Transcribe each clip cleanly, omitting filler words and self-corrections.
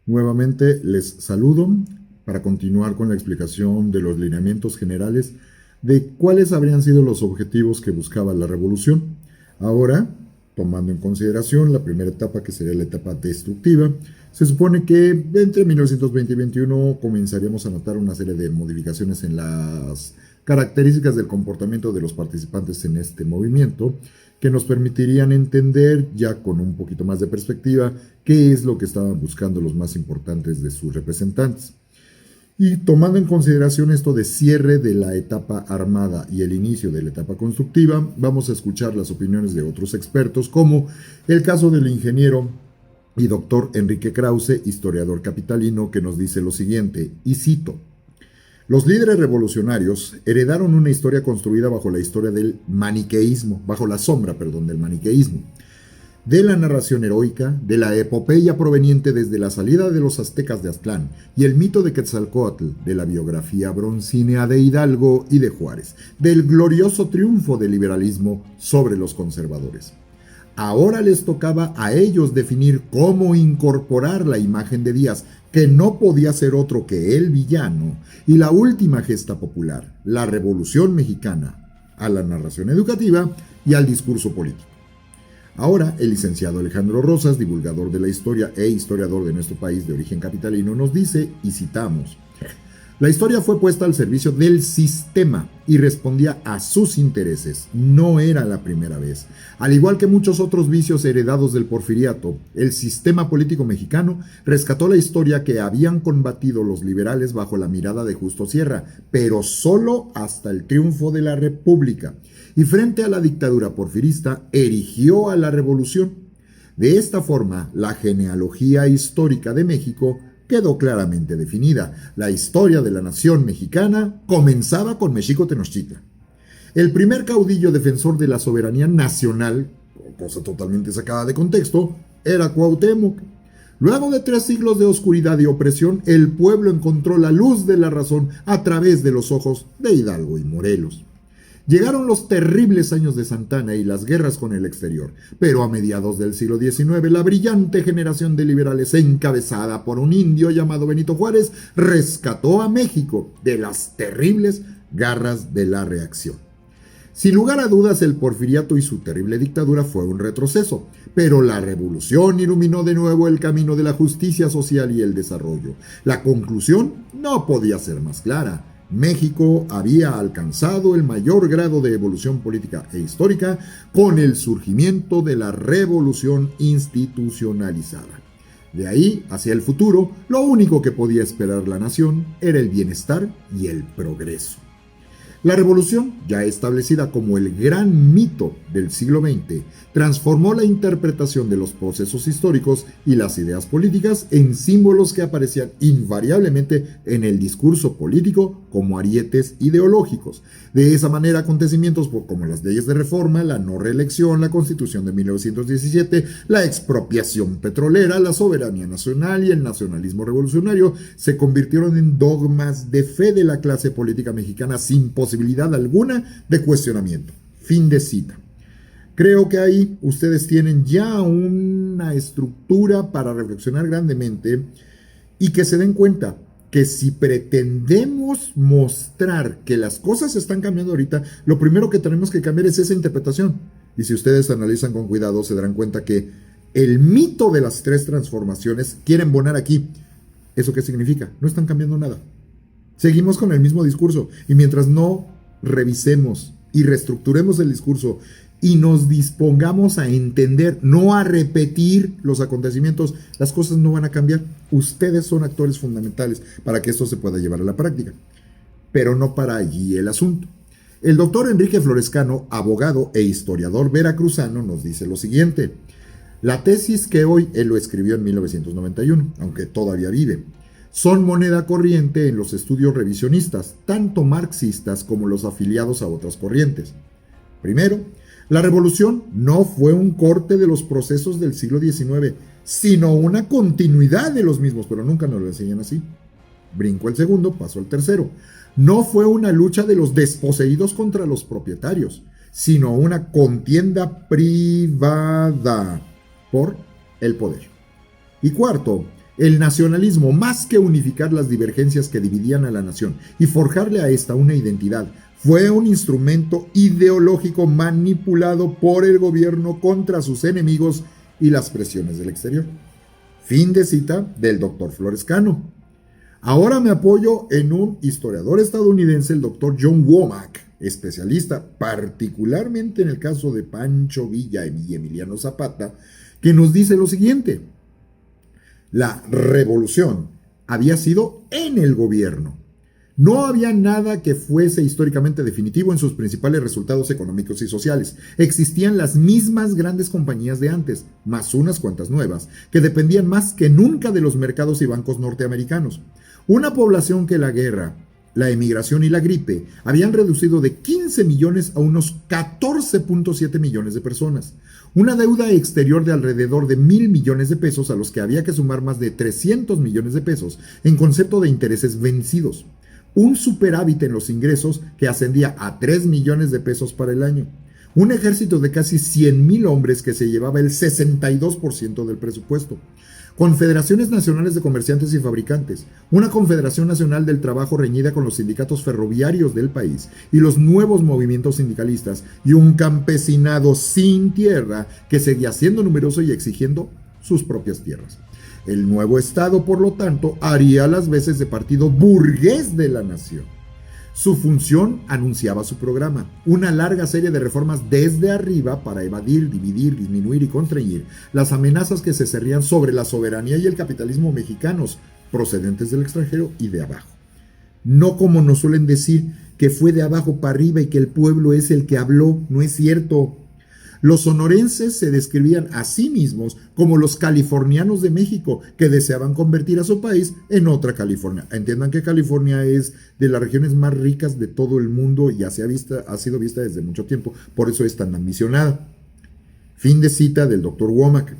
Nuevamente les saludo para continuar con la explicación de los lineamientos generales de cuáles habrían sido los objetivos que buscaba la revolución. Ahora, tomando en consideración la primera etapa, que sería la etapa destructiva, se supone que entre 1920 y 21 comenzaríamos a notar una serie de modificaciones en las características del comportamiento de los participantes en este movimiento, que nos permitirían entender ya con un poquito más de perspectiva qué es lo que estaban buscando los más importantes de sus representantes. Y tomando en consideración esto de cierre de la etapa armada y el inicio de la etapa constructiva, vamos a escuchar las opiniones de otros expertos, como el caso del ingeniero y doctor Enrique Krause, historiador capitalino, que nos dice lo siguiente, y cito: los líderes revolucionarios heredaron una historia construida bajo la historia del maniqueísmo, bajo la sombra, del maniqueísmo, de la narración heroica, de la epopeya proveniente desde la salida de los aztecas de Aztlán y el mito de Quetzalcóatl, de la biografía broncínea de Hidalgo y de Juárez, del glorioso triunfo del liberalismo sobre los conservadores. Ahora les tocaba a ellos definir cómo incorporar la imagen de Díaz, que no podía ser otro que el villano, y la última gesta popular, la Revolución Mexicana, a la narración educativa y al discurso político. Ahora, el licenciado Alejandro Rosas, divulgador de la historia e historiador de nuestro país de origen capitalino, nos dice, y citamos: la historia fue puesta al servicio del sistema y respondía a sus intereses. No era la primera vez. Al igual que muchos otros vicios heredados del porfiriato, el sistema político mexicano rescató la historia que habían combatido los liberales bajo la mirada de Justo Sierra, pero solo hasta el triunfo de la República. Y frente a la dictadura porfirista, erigió a la revolución. De esta forma, la genealogía histórica de México quedó claramente definida. La historia de la nación mexicana comenzaba con Mexico Tenochtitlan. El primer caudillo defensor de la soberanía nacional, cosa totalmente sacada de contexto, era Cuauhtémoc. Luego de 3 siglos de oscuridad y opresión, el pueblo encontró la luz de la razón a través de los ojos de Hidalgo y Morelos. Llegaron los terribles años de Santana y las guerras con el exterior, pero a mediados del siglo XIX, la brillante generación de liberales encabezada por un indio llamado Benito Juárez rescató a México de las terribles garras de la reacción. Sin lugar a dudas, el porfiriato y su terrible dictadura fue un retroceso, pero la revolución iluminó de nuevo el camino de la justicia social y el desarrollo. La conclusión no podía ser más clara. México había alcanzado el mayor grado de evolución política e histórica con el surgimiento de la revolución institucionalizada. De ahí hacia el futuro, lo único que podía esperar la nación era el bienestar y el progreso. La revolución, ya establecida como el gran mito del siglo XX, transformó la interpretación de los procesos históricos y las ideas políticas en símbolos que aparecían invariablemente en el discurso político como arietes ideológicos. De esa manera, acontecimientos como las leyes de reforma, la no reelección, la Constitución de 1917, la expropiación petrolera, la soberanía nacional y el nacionalismo revolucionario se convirtieron en dogmas de fe de la clase política mexicana sin posibilidad alguna de cuestionamiento. Fin de cita. Creo que ahí ustedes tienen ya una estructura para reflexionar grandemente y que se den cuenta que si pretendemos mostrar que las cosas están cambiando ahorita, lo primero que tenemos que cambiar es esa interpretación. Y si ustedes analizan con cuidado, se darán cuenta que el mito de las 3 transformaciones quieren poner aquí. ¿Eso qué significa? No están cambiando nada. Seguimos con el mismo discurso y mientras no revisemos y reestructuremos el discurso y nos dispongamos a entender, no a repetir los acontecimientos, las cosas no van a cambiar. Ustedes son actores fundamentales para que esto se pueda llevar a la práctica, pero no para allí el asunto. El doctor Enrique Florescano, abogado e historiador veracruzano, nos dice lo siguiente: la tesis que hoy él lo escribió en 1991, aunque todavía vive, son moneda corriente en los estudios revisionistas, tanto marxistas como los afiliados a otras corrientes. Primero, la revolución no fue un corte de los procesos del siglo XIX, sino una continuidad de los mismos, pero nunca nos lo enseñan así. Brinco el segundo, paso al tercero. No fue una lucha de los desposeídos contra los propietarios, sino una contienda privada por el poder. Y cuarto, el nacionalismo, más que unificar las divergencias que dividían a la nación y forjarle a esta una identidad, fue un instrumento ideológico manipulado por el gobierno contra sus enemigos y las presiones del exterior. Fin de cita del doctor Flores Cano. Ahora me apoyo en un historiador estadounidense, el doctor John Womack, especialista particularmente en el caso de Pancho Villa y Emiliano Zapata, que nos dice lo siguiente: la revolución había sido en el gobierno. No había nada que fuese históricamente definitivo en sus principales resultados económicos y sociales. Existían las mismas grandes compañías de antes, más unas cuantas nuevas, que dependían más que nunca de los mercados y bancos norteamericanos. Una población que la guerra, la emigración y la gripe habían reducido de 15 millones a unos 14.7 millones de personas. Una deuda exterior de alrededor de 1,000 millones de pesos, a los que había que sumar más de 300 millones de pesos en concepto de intereses vencidos. Un superávit en los ingresos que ascendía a 3 millones de pesos para el año. Un ejército de casi 100,000 hombres que se llevaba el 62% del presupuesto. Confederaciones nacionales de comerciantes y fabricantes, una confederación nacional del trabajo reñida con los sindicatos ferroviarios del país y los nuevos movimientos sindicalistas, y un campesinado sin tierra que seguía siendo numeroso y exigiendo sus propias tierras. El nuevo Estado, por lo tanto, haría las veces de partido burgués de la nación. Su función anunciaba su programa: una larga serie de reformas desde arriba para evadir, dividir, disminuir y constreñir las amenazas que se cerrían sobre la soberanía y el capitalismo mexicanos, procedentes del extranjero y de abajo. No como nos suelen decir, que fue de abajo para arriba y que el pueblo es el que habló. No es cierto. Los sonorenses se describían a sí mismos como los californianos de México, que deseaban convertir a su país en otra California. Entiendan que California es de las regiones más ricas de todo el mundo y ya ha sido vista desde mucho tiempo, por eso es tan ambicionada. Fin de cita del doctor Womack.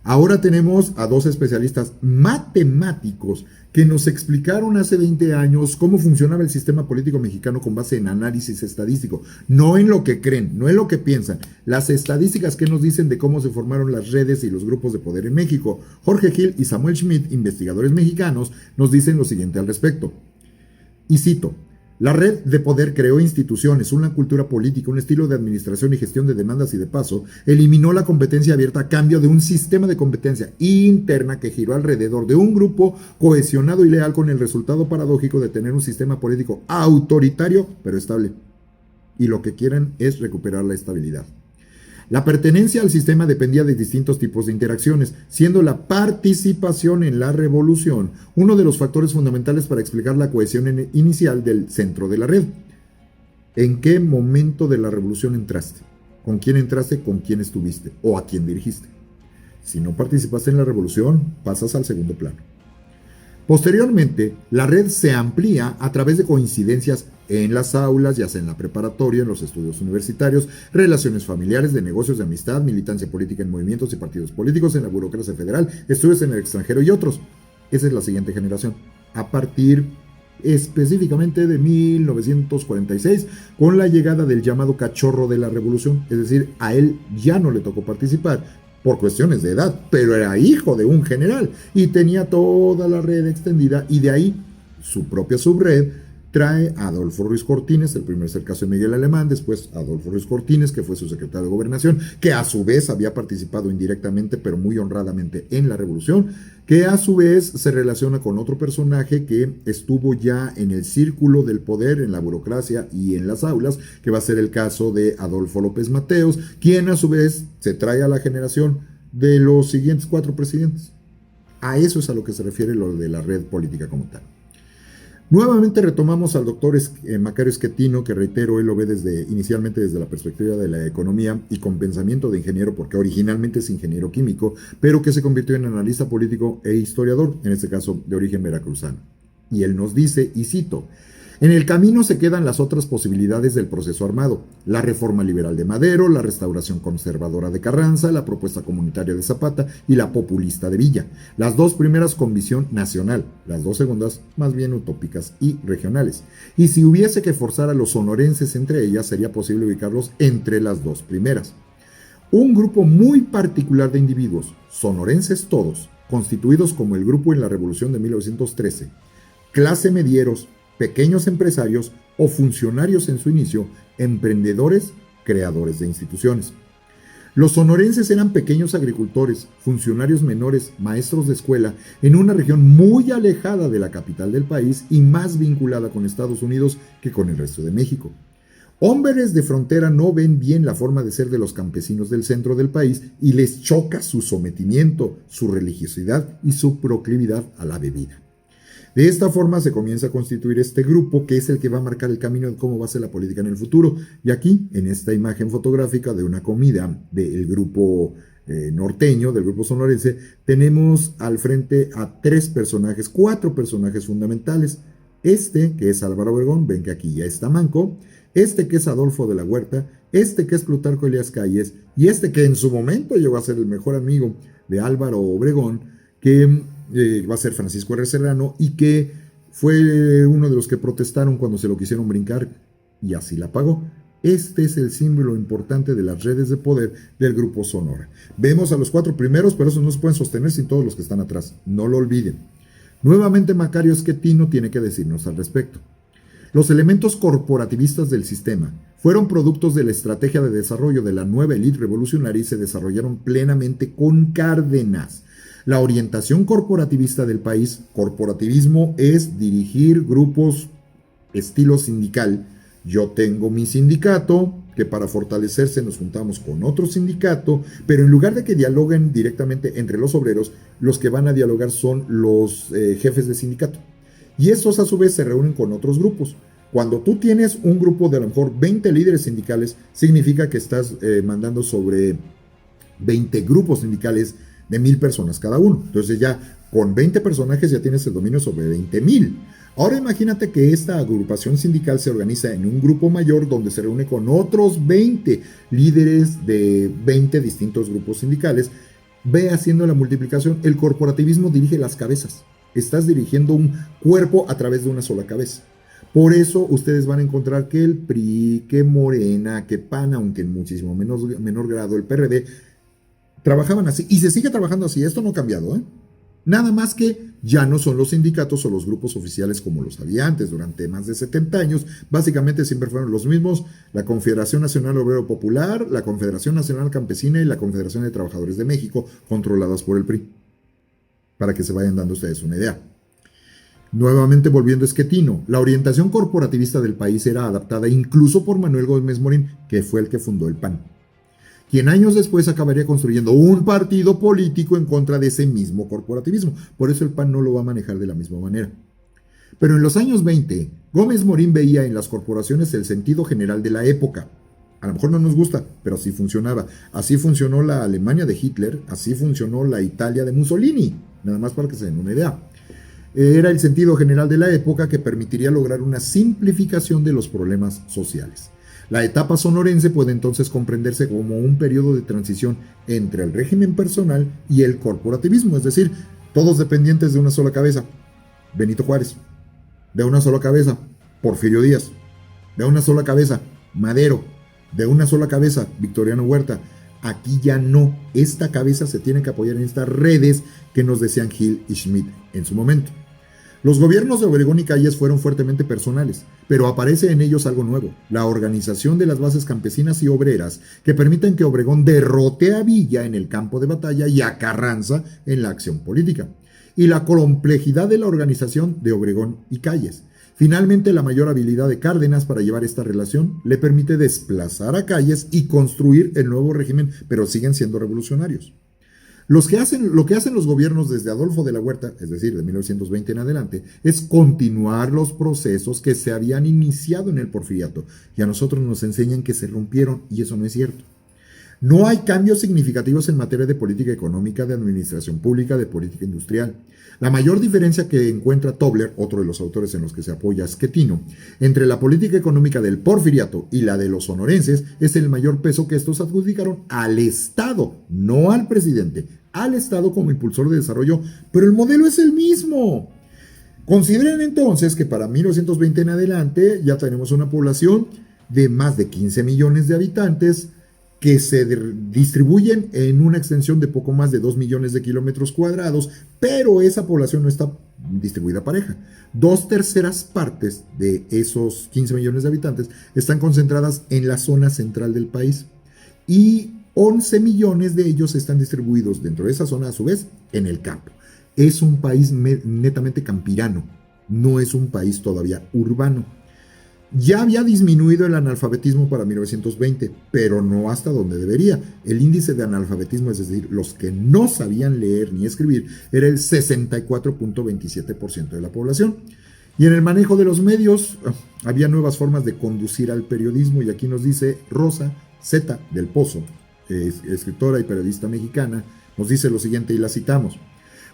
Ahora tenemos a dos especialistas matemáticos que nos explicaron hace 20 años cómo funcionaba el sistema político mexicano con base en análisis estadístico, no en lo que creen, no en lo que piensan. Las estadísticas que nos dicen de cómo se formaron las redes y los grupos de poder en México. Jorge Gil y Samuel Schmidt, investigadores mexicanos, nos dicen lo siguiente al respecto. Y cito: la red de poder creó instituciones, una cultura política, un estilo de administración y gestión de demandas y de paso, eliminó la competencia abierta a cambio de un sistema de competencia interna que giró alrededor de un grupo cohesionado y leal, con el resultado paradójico de tener un sistema político autoritario pero estable. Y lo que quieren es recuperar la estabilidad. La pertenencia al sistema dependía de distintos tipos de interacciones, siendo la participación en la revolución uno de los factores fundamentales para explicar la cohesión inicial del centro de la red. ¿En qué momento de la revolución entraste? ¿Con quién entraste? ¿Con quién estuviste? ¿O a quién dirigiste? Si no participaste en la revolución, pasas al segundo plano. Posteriormente, la red se amplía a través de coincidencias en las aulas, ya sea en la preparatoria, en los estudios universitarios, relaciones familiares, de negocios, de amistad, militancia política en movimientos y partidos políticos, en la burocracia federal, estudios en el extranjero y otros. Esa es la siguiente generación. A partir específicamente de 1946, con la llegada del llamado cachorro de la revolución, es decir, a él ya no le tocó participar por cuestiones de edad, pero era hijo de un general y tenía toda la red extendida, y de ahí su propia subred trae a Adolfo Ruiz Cortines. El primero es el caso de Miguel Alemán, después Adolfo Ruiz Cortines, que fue su secretario de Gobernación, que a su vez había participado indirectamente, pero muy honradamente, en la revolución, que a su vez se relaciona con otro personaje que estuvo ya en el círculo del poder, en la burocracia y en las aulas, que va a ser el caso de Adolfo López Mateos, quien a su vez se trae a la generación de los siguientes 4 presidentes. A eso es a lo que se refiere lo de la red política como tal. Nuevamente retomamos al doctor Macario Schettino, que reitero, él lo ve inicialmente desde la perspectiva de la economía y con pensamiento de ingeniero, porque originalmente es ingeniero químico, pero que se convirtió en analista político e historiador, en este caso de origen veracruzano. Y él nos dice, y cito: en el camino se quedan las otras posibilidades del proceso armado: la reforma liberal de Madero, la restauración conservadora de Carranza, la propuesta comunitaria de Zapata y la populista de Villa. Las dos primeras con visión nacional, las dos segundas más bien utópicas y regionales. Y si hubiese que forzar a los sonorenses entre ellas, sería posible ubicarlos entre las dos primeras. Un grupo muy particular de individuos, sonorenses todos, constituidos como el grupo en la Revolución de 1913, clase medieros, pequeños empresarios o funcionarios en su inicio, emprendedores, creadores de instituciones. Los sonorenses eran pequeños agricultores, funcionarios menores, maestros de escuela, en una región muy alejada de la capital del país y más vinculada con Estados Unidos que con el resto de México. Hombres de frontera no ven bien la forma de ser de los campesinos del centro del país y les choca su sometimiento, su religiosidad y su proclividad a la bebida. De esta forma se comienza a constituir este grupo que es el que va a marcar el camino de cómo va a ser la política en el futuro. Y aquí, en esta imagen fotográfica de una comida del grupo norteño, del grupo sonorense, tenemos al frente a cuatro personajes fundamentales. Este, que es Álvaro Obregón, ven que aquí ya está manco. Este, que es Adolfo de la Huerta. Este, que es Plutarco Elías Calles. Y este, que en su momento llegó a ser el mejor amigo de Álvaro Obregón, que va a ser Francisco R. Serrano, y que fue uno de los que protestaron cuando se lo quisieron brincar, y así la pagó. Este es el símbolo importante de las redes de poder del Grupo Sonora. Vemos a los cuatro primeros, pero esos no se pueden sostener sin todos los que están atrás. No lo olviden. Nuevamente Macario Schettino tiene que decirnos al respecto. Los elementos corporativistas del sistema fueron productos de la estrategia de desarrollo de la nueva élite revolucionaria y se desarrollaron plenamente con Cárdenas. La orientación corporativista del país, corporativismo es dirigir grupos estilo sindical. Yo tengo mi sindicato, que para fortalecerse nos juntamos con otro sindicato, pero en lugar de que dialoguen directamente entre los obreros, los que van a dialogar son los jefes de sindicato. Y estos a su vez se reúnen con otros grupos. Cuando tú tienes un grupo de a lo mejor 20 líderes sindicales, significa que estás mandando sobre 20 grupos sindicales de 1,000 personas cada uno. Entonces ya con 20 personajes ya tienes el dominio sobre 20,000. Ahora imagínate que esta agrupación sindical se organiza en un grupo mayor donde se reúne con otros 20 líderes de 20 distintos grupos sindicales. Ve haciendo la multiplicación. El corporativismo dirige las cabezas. Estás dirigiendo un cuerpo a través de una sola cabeza. Por eso ustedes van a encontrar que el PRI, que Morena, que PAN, aunque en muchísimo menor grado el PRD, trabajaban así, y se sigue trabajando así. Esto no ha cambiado, ¿eh? Nada más que ya no son los sindicatos o los grupos oficiales como los había antes durante más de 70 años. Básicamente siempre fueron los mismos: la Confederación Nacional Obrero Popular, la Confederación Nacional Campesina y la Confederación de Trabajadores de México, controladas por el PRI. Para que se vayan dando ustedes una idea. Nuevamente volviendo a Schettino, la orientación corporativista del país era adaptada incluso por Manuel Gómez Morín, que fue el que fundó el PAN, quien años después acabaría construyendo un partido político en contra de ese mismo corporativismo. Por eso el PAN no lo va a manejar de la misma manera. Pero en los años 20, Gómez Morín veía en las corporaciones el sentido general de la época. A lo mejor no nos gusta, pero así funcionaba. Así funcionó la Alemania de Hitler, así funcionó la Italia de Mussolini, nada más para que se den una idea. Era el sentido general de la época que permitiría lograr una simplificación de los problemas sociales. La etapa sonorense puede entonces comprenderse como un periodo de transición entre el régimen personal y el corporativismo, es decir, todos dependientes de una sola cabeza. Benito Juárez, de una sola cabeza, Porfirio Díaz, de una sola cabeza, Madero, de una sola cabeza, Victoriano Huerta. Aquí ya no, esta cabeza se tiene que apoyar en estas redes que nos decían Hill y Schmidt en su momento. Los gobiernos de Obregón y Calles fueron fuertemente personales, pero aparece en ellos algo nuevo: la organización de las bases campesinas y obreras que permiten que Obregón derrote a Villa en el campo de batalla y a Carranza en la acción política, y la complejidad de la organización de Obregón y Calles. Finalmente, la mayor habilidad de Cárdenas para llevar esta relación le permite desplazar a Calles y construir el nuevo régimen, pero siguen siendo revolucionarios. Lo que hacen los gobiernos desde Adolfo de la Huerta, es decir, de 1920 en adelante, es continuar los procesos que se habían iniciado en el Porfiriato, y a nosotros nos enseñan que se rompieron, y eso no es cierto. No hay cambios significativos en materia de política económica, de administración pública, de política industrial. La mayor diferencia que encuentra Tobler, otro de los autores en los que se apoya Schettino, entre la política económica del Porfiriato y la de los sonorenses es el mayor peso que estos adjudicaron al Estado, no al presidente, al Estado como impulsor de desarrollo, pero el modelo es el mismo. Consideren entonces que para 1920 en adelante ya tenemos una población de más de 15 millones de habitantes, que se distribuyen en una extensión de poco más de 2 millones de kilómetros cuadrados, pero esa población no está distribuida pareja. 2/3 partes de esos 15 millones de habitantes están concentradas en la zona central del país y 11 millones de ellos están distribuidos dentro de esa zona, a su vez, en el campo. Es un país netamente campirano, no es un país todavía urbano. Ya había disminuido el analfabetismo para 1920, pero no hasta donde debería. El índice de analfabetismo, es decir, los que no sabían leer ni escribir, era el 64.27% de la población. Y en el manejo de los medios, había nuevas formas de conducir al periodismo, y aquí nos dice Rosa Z. del Pozo, escritora y periodista mexicana, nos dice lo siguiente, y la citamos.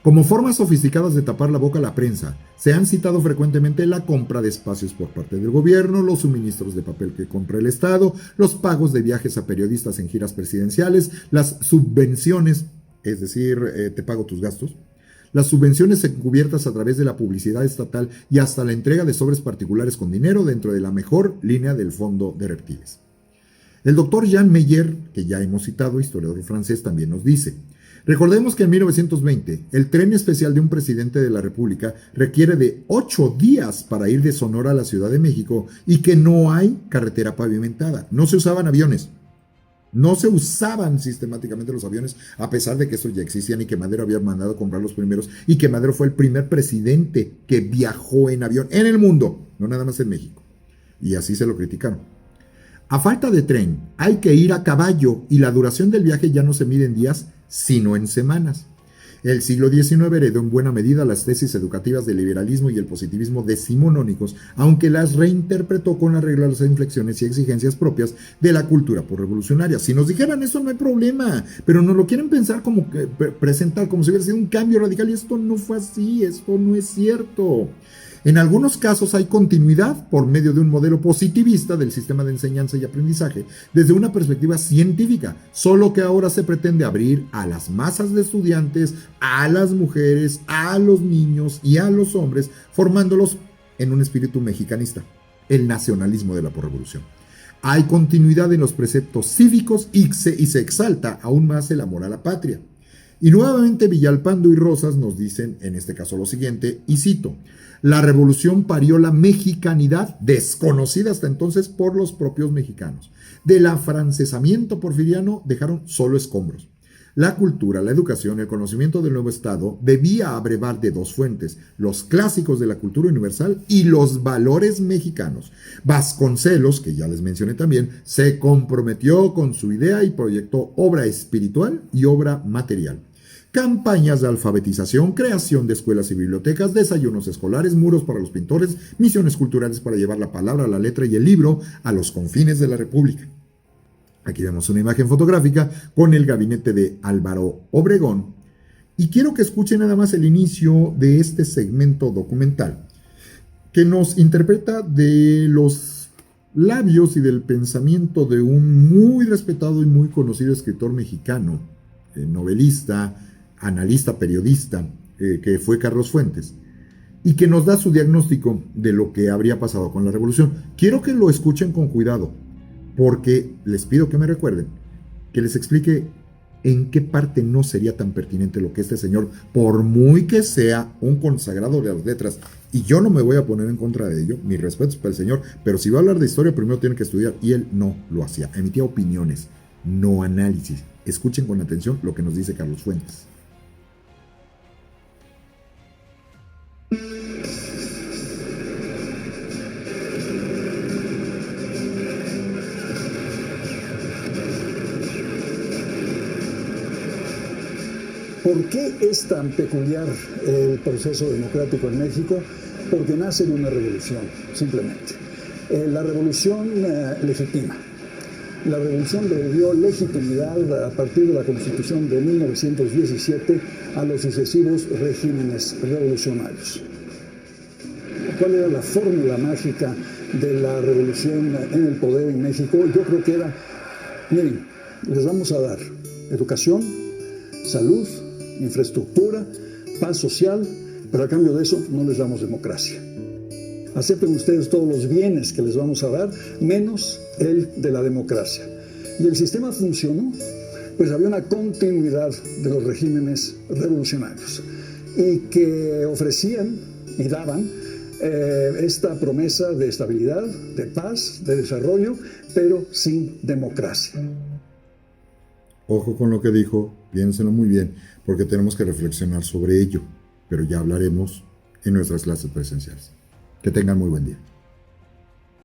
Como formas sofisticadas de tapar la boca a la prensa, se han citado frecuentemente la compra de espacios por parte del gobierno, los suministros de papel que compra el Estado, los pagos de viajes a periodistas en giras presidenciales, las subvenciones, es decir, te pago tus gastos, las subvenciones encubiertas a través de la publicidad estatal y hasta la entrega de sobres particulares con dinero dentro de la mejor línea del fondo de reptiles. El doctor Jean Meyer, que ya hemos citado, historiador francés, también nos dice: recordemos que en 1920, el tren especial de un presidente de la República requiere de 8 días para ir de Sonora a la Ciudad de México y que no hay carretera pavimentada. No se usaban aviones. No se usaban sistemáticamente los aviones, a pesar de que estos ya existían y que Madero había mandado a comprar los primeros, y que Madero fue el primer presidente que viajó en avión en el mundo, no nada más en México. Y así se lo criticaron. A falta de tren, hay que ir a caballo, y la duración del viaje ya no se mide en días, sino en semanas. El siglo XIX heredó en buena medida las tesis educativas del liberalismo y el positivismo decimonónicos, aunque las reinterpretó con arreglo a las inflexiones y exigencias propias de la cultura posrevolucionaria. Si nos dijeran eso, no hay problema, pero nos lo quieren pensar como que, presentar como si hubiera sido un cambio radical, y esto no fue así, esto no es cierto. En algunos casos hay continuidad por medio de un modelo positivista del sistema de enseñanza y aprendizaje desde una perspectiva científica, solo que ahora se pretende abrir a las masas de estudiantes, a las mujeres, a los niños y a los hombres, formándolos en un espíritu mexicanista, el nacionalismo de la posrevolución. Hay continuidad en los preceptos cívicos y se exalta aún más el amor a la patria. Y nuevamente Villalpando y Rosas nos dicen en este caso lo siguiente, y cito: la revolución parió la mexicanidad, desconocida hasta entonces por los propios mexicanos. Del afrancesamiento porfiriano dejaron solo escombros. La cultura, la educación, el conocimiento del nuevo Estado debía abrevar de 2 fuentes: los clásicos de la cultura universal y los valores mexicanos. Vasconcelos, que ya les mencioné también, se comprometió con su idea y proyectó obra espiritual y obra material. Campañas de alfabetización, creación de escuelas y bibliotecas, desayunos escolares, muros para los pintores, misiones culturales para llevar la palabra, la letra y el libro a los confines de la República. Aquí vemos una imagen fotográfica con el gabinete de Álvaro Obregón. Y quiero que escuchen nada más el inicio de este segmento documental, que nos interpreta de los labios y del pensamiento de un muy respetado y muy conocido escritor mexicano, novelista, analista, periodista, que fue Carlos Fuentes, y que nos da su diagnóstico de lo que habría pasado con la revolución. Quiero que lo escuchen con cuidado, porque les pido que me recuerden, que les explique en qué parte no sería tan pertinente lo que este señor, por muy que sea un consagrado de las letras, y yo no me voy a poner en contra de ello, mis respetos para el señor, pero si va a hablar de historia primero tiene que estudiar, y él no lo hacía, emitía opiniones, no análisis. Escuchen con atención lo que nos dice Carlos Fuentes. ¿Por qué es tan peculiar el proceso democrático en México? Porque nace de una revolución, simplemente. La revolución legitima. La revolución le dio legitimidad a partir de la Constitución de 1917 a los sucesivos regímenes revolucionarios. ¿Cuál era la fórmula mágica de la revolución en el poder en México? Yo creo que era, miren, les vamos a dar educación, salud, infraestructura, paz social, pero a cambio de eso no les damos democracia. Acepten ustedes todos los bienes que les vamos a dar, menos el de la democracia. y el sistema funcionó, pues había una continuidad de los regímenes revolucionarios y que ofrecían y daban esta promesa de estabilidad, de paz, de desarrollo, pero sin democracia. Ojo con lo que dijo, piénsenlo muy bien, porque tenemos que reflexionar sobre ello, pero ya hablaremos en nuestras clases presenciales. Que tengan muy buen día.